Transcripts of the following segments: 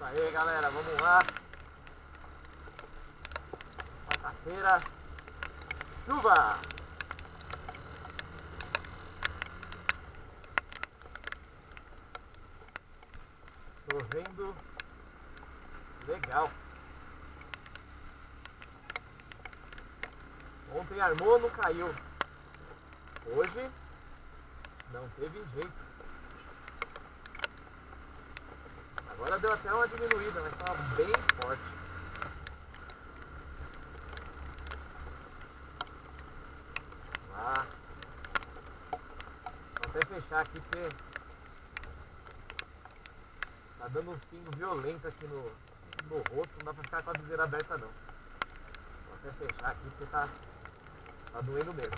Aê galera, vamos lá. Quarta-feira. Chuva! Chovendo legal. Ontem armou, não caiu. Hoje não teve jeito. Agora deu até uma diminuída, mas estava bem forte. Lá. Vou até fechar aqui porque tá dando um pingo violento aqui no rosto. Não dá pra ficar com a viseira aberta não. Vou até fechar aqui porque tá doendo mesmo.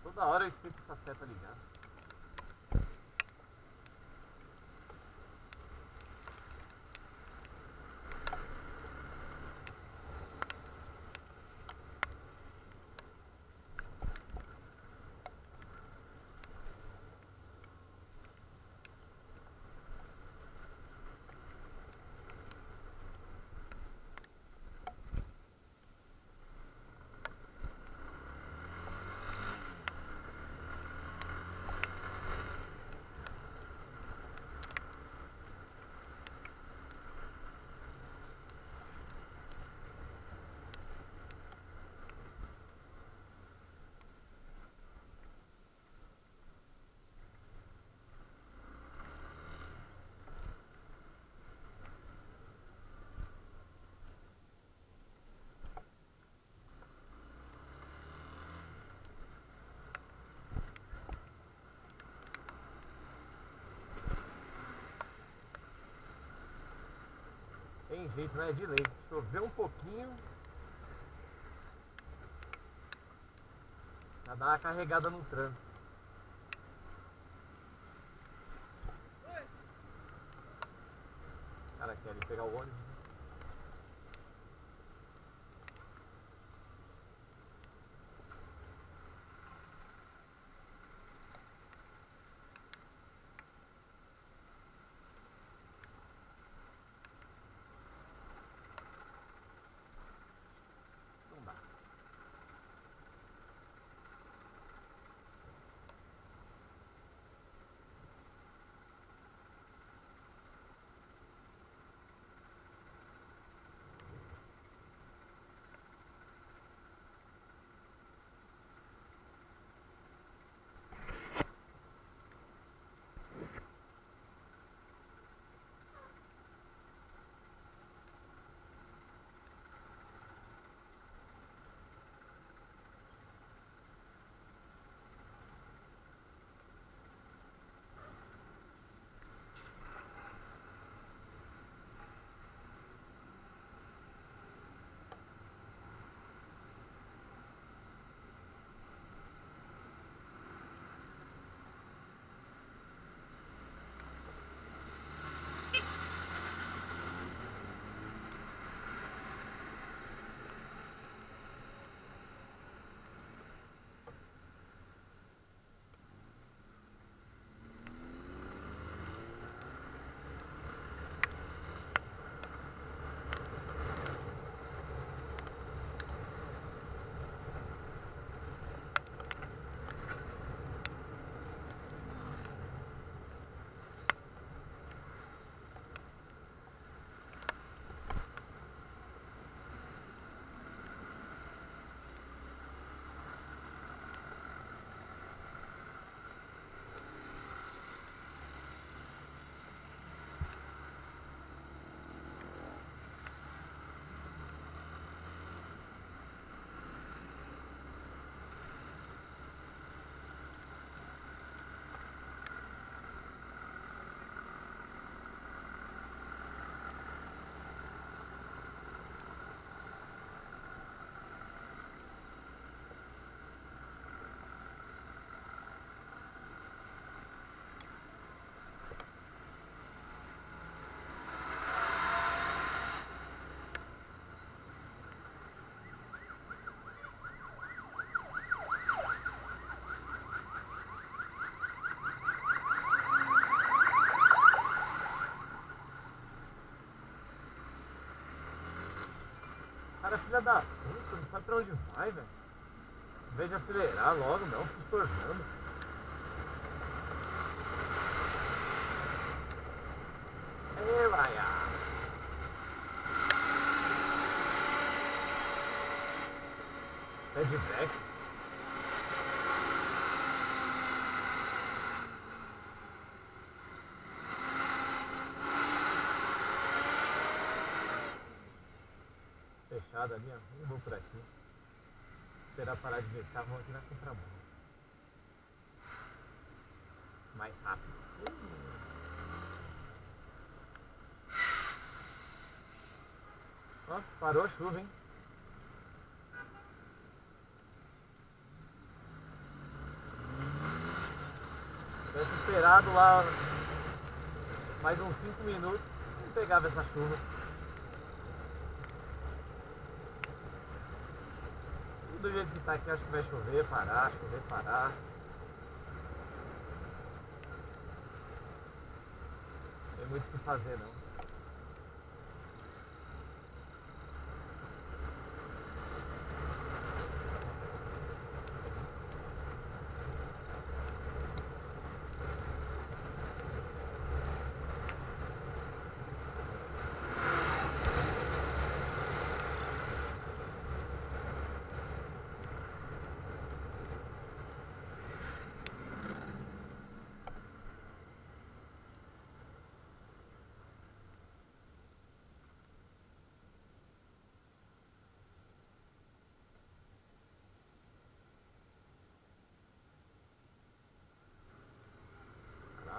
Toda hora eu esqueço essa seta ligada. Tem jeito, não é de lei. Choveu um pouquinho, já dá uma carregada no trânsito. O cara quer ali pegar o ônibus. Não dá. Cara, filha da puta, não sabe pra onde vai, velho. Em vez de acelerar logo, não, fica estornando. Ei, Laia. Pé de break. Fechado ali, ó. Não vou por aqui. Esperar parar de ver carro, vamos aqui na contramão. Mais rápido. Ó, parou a chuva, hein? Tivesse esperado lá mais uns 5 minutos, não pegava essa chuva. Do jeito que tá aqui, acho que vai chover, parar, chover, parar. Não tem muito o que fazer, não.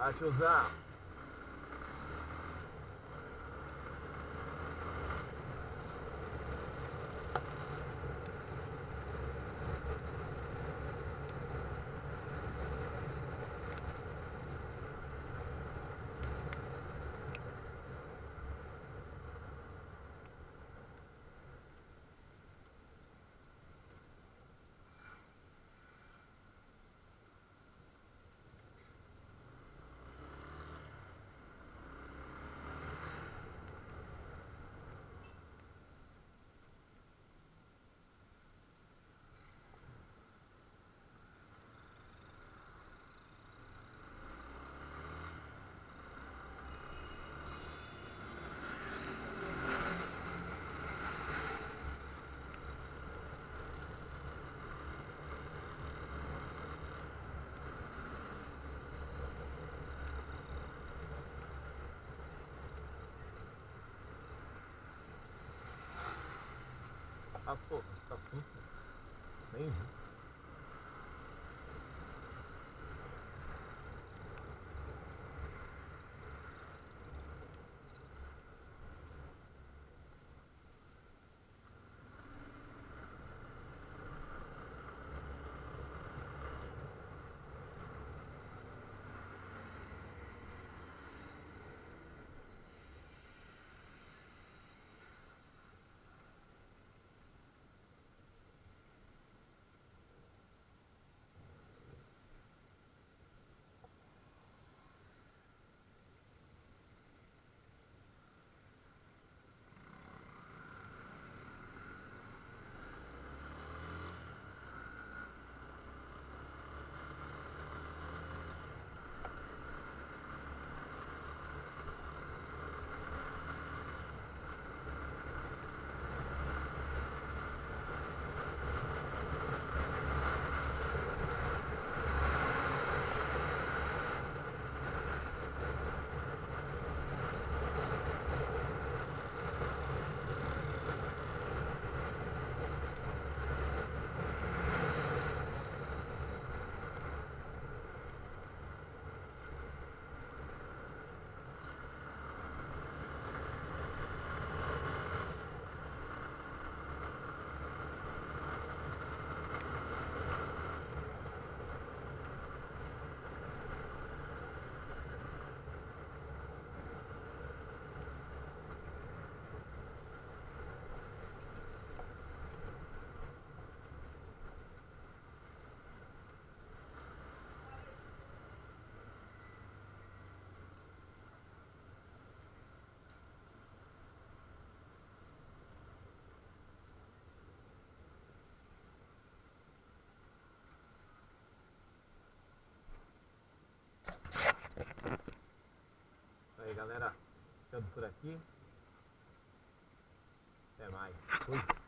Ah, tiozão. Ah, pô, tá puto. Nem vi. galera. Ficando por aqui. Até mais. Fui.